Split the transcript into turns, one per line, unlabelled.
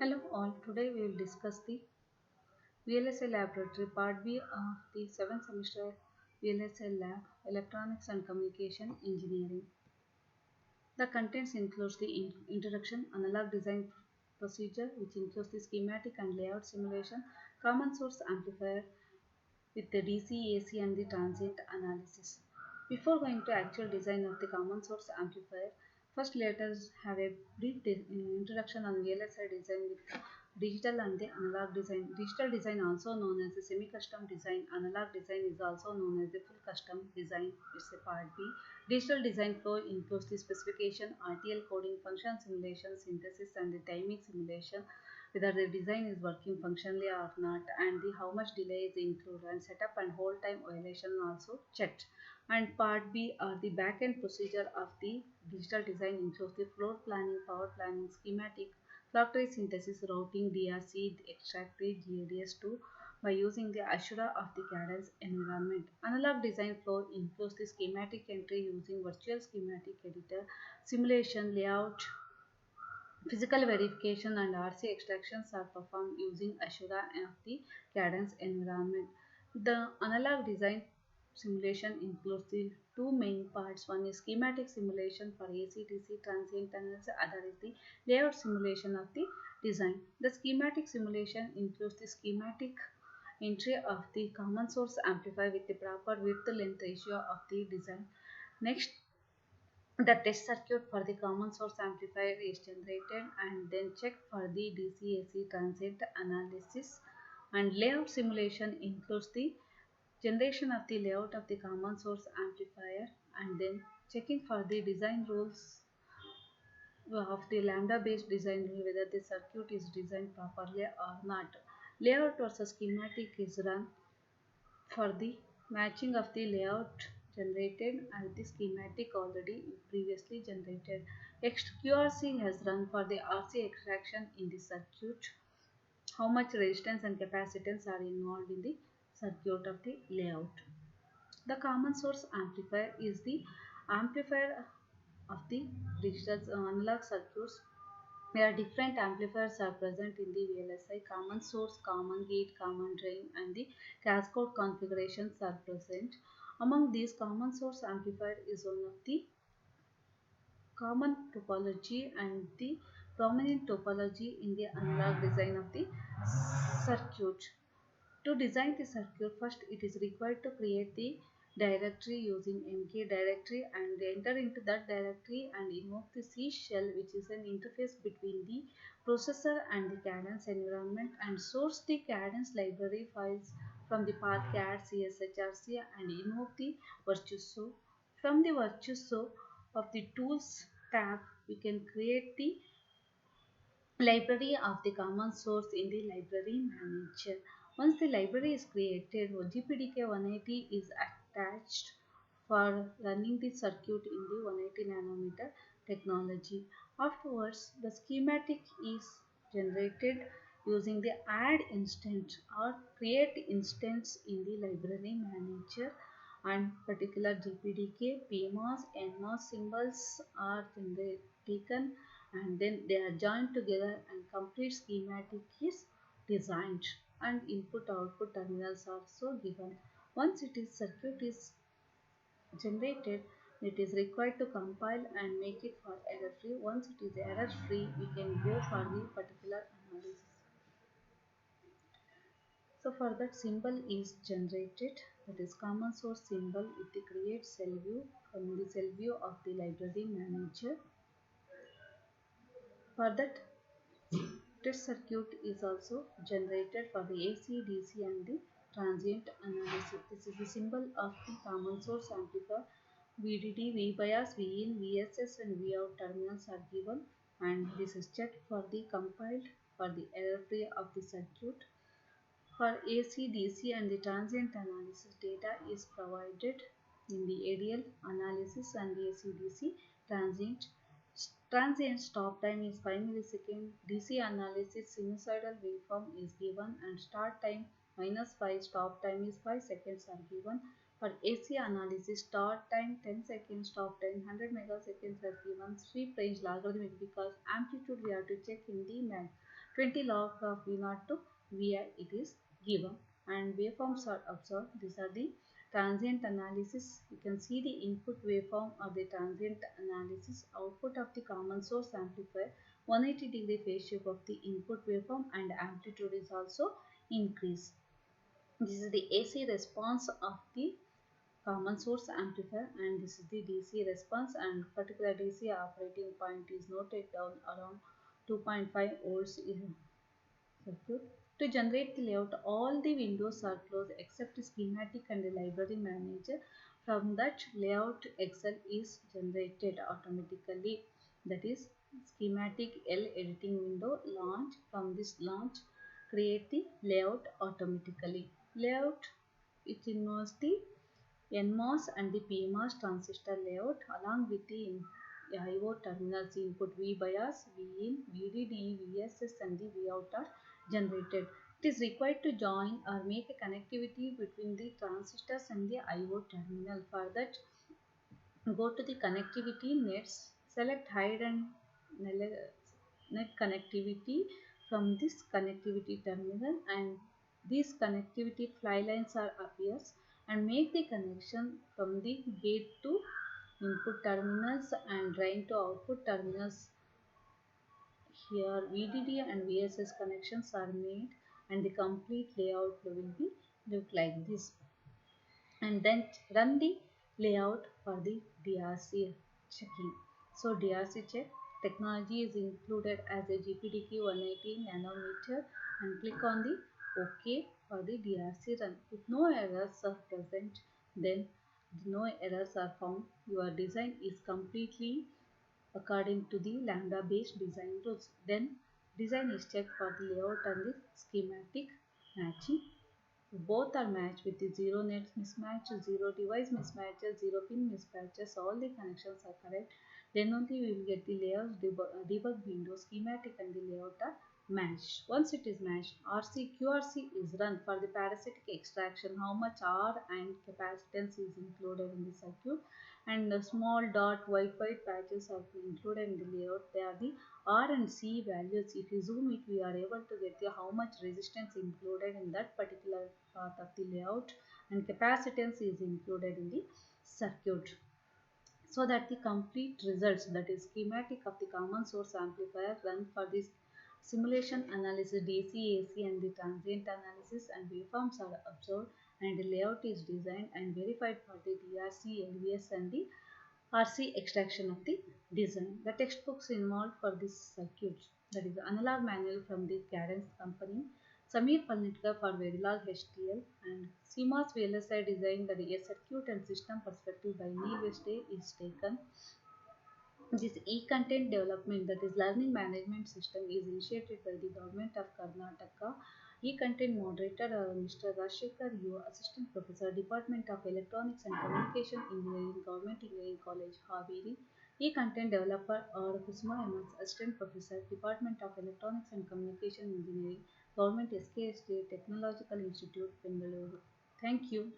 Hello all, today we will discuss the VLSI Laboratory Part B of the 7th semester VLSI Lab Electronics and Communication Engineering. The contents includes the introduction, analog design procedure which includes the schematic and layout simulation, common source amplifier with the DC, AC and the transient analysis. Before going to actual design of the common source amplifier, first let us have a brief introduction on VLSI design with digital and the analog design. Digital design also known as the semi-custom design. Analog design is also known as the full custom design. It's a part B. Digital design flow includes the specification, RTL coding, function simulation, synthesis and the timing simulation, whether the design is working functionally or not, and the how much delay is included, and setup and hold time violation also checked. And part B are the back-end procedure of the digital design includes the floor planning, power planning, schematic, clock tree synthesis, routing, DRC, extract the GADS2 by using the Ashura of the Cadence environment. Analog design flow includes the schematic entry using virtual schematic editor, simulation, layout, physical verification and RC extractions are performed using Ashura of the Cadence environment. The analog design simulation includes the two main parts. One is schematic simulation for AC/DC transient tunnels, other is the layout simulation of the design. The schematic simulation includes the schematic entry of the common source amplifier with the proper width length ratio of the design. Next, the test circuit for the common source amplifier is generated and then checked for the DC-AC transient analysis, and layout simulation includes the generation of the layout of the common source amplifier and then checking for the design rules of the lambda based design rule whether the circuit is designed properly or not. Layout versus schematic is run for the matching of the layout generated and the schematic already previously generated. Next, QRC has run for the RC extraction in the circuit. How much resistance and capacitance are involved in the circuit of the layout. The common source amplifier is the amplifier of the digital analog circuits where different amplifiers are present in the VLSI. Common source, common gate, common drain and the cascade configurations are present. Among these, common source amplifier is one of the common topology and the prominent topology in the analog design of the circuit. To design the circuit, first it is required to create the directory using MK directory and enter into that directory and invoke the C shell, which is an interface between the processor and the Cadence environment, and source the Cadence library files from the path CAD CSHRC and invoke the Virtuoso. From the Virtuoso of the tools tab, we can create the library of the common source in the library manager. Once the library is created, GPDK 180 is attached for running the circuit in the 180 nanometer technology. Afterwards, the schematic is generated using the add instance or create instance in the library manager, and particular GPDK, PMOS, NMOS symbols are taken and then they are joined together and complete schematic is designed and input output terminals are also given. Once it is circuit is generated, it is required to compile and make it for error free. Once it is error free, we can go for the particular analysis. So for that, symbol is generated, that is common source symbol with the create cell view from the cell view of the library manager. For that, test circuit is also generated for the AC, DC and the transient analysis. This is the symbol of the common source amplifier. VDD, VBIAS, VIN, VSS and VOUT terminals are given, and this is checked for the compiled for the error free of the circuit. For AC, DC and the transient analysis, data is provided in the ADL analysis and the AC/DC transient. Transient stop time is 5 milliseconds. DC analysis sinusoidal waveform is given and start time -5, stop time is 5 seconds are given. For AC analysis, start time 10 seconds, stop time 100 megaseconds are given. Sweep range logarithmic because amplitude we have to check in the mag. 20 log of V0 to Vi it is given. And waveforms are observed. These are the transient analysis. You can see the input waveform of the transient analysis. Output of the common source amplifier. 180-degree phase shift of the input waveform and amplitude is also increased. This is the AC response of the common source amplifier, and this is the DC response, and particular DC operating point is noted down around 2.5 volts in circuit. To generate the layout, all the windows are closed except schematic and the library manager. From that layout, Excel is generated automatically. That is schematic L editing window launch. From this launch, create the layout automatically. Layout it involves the NMOS and the PMOS transistor layout along with the I/O terminals input V bias, V in, VDD, VSS and the Vout are generated. It is required to join or make a connectivity between the transistors and the I/O terminal. For that, go to the connectivity nets, select hide and net connectivity from this connectivity terminal, and these connectivity fly lines are appears, and make the connection from the gate to input terminals and drain to output terminals. Here VDD and VSS connections are made, and the complete layout will be look like this. And then run the layout for the DRC checking. So DRC check technology is included as a GPDQ 180 nanometer, and click on the OK for the DRC run. If no errors are present, then no errors are found, your design is completely according to the lambda based design rules. Then design is checked for the layout and the schematic matching. Both are matched with the zero net mismatch, zero device mismatches, zero pin mismatches. All the connections are correct. Then only we will get the layers debug window, schematic and the layout are matched. Once it is matched, QRC is run for the parasitic extraction. How much R and capacitance is included in the circuit, and the small dot white patches are included in the layout. They are the R and C values. If you zoom it, we are able to get the how much resistance included in that particular part of the layout, and capacitance is included in the circuit. So that the complete results, that is schematic of the common source amplifier, run for this simulation analysis, DC, AC and the transient analysis, and waveforms are observed, and the layout is designed and verified for the DRC, LVS and the RC extraction of the design. The textbooks involved for this circuit, that is analog manual from the Cadence company, Samir Palnitkar for Verilog HTL, and CMOS VLSI design, that is a circuit and system perspective by Neil Westay is taken. This e-content development, that is learning management system, is initiated by the government of Karnataka. E-content moderator Mr. Rashekar U, Assistant Professor, Department of Electronics and Communication Engineering, Government Engineering College, Haveri. E-content developer or Kusma MS, Assistant Professor, Department of Electronics and Communication Engineering, Government SKSJ Technological Institute, Bengaluru. Thank you.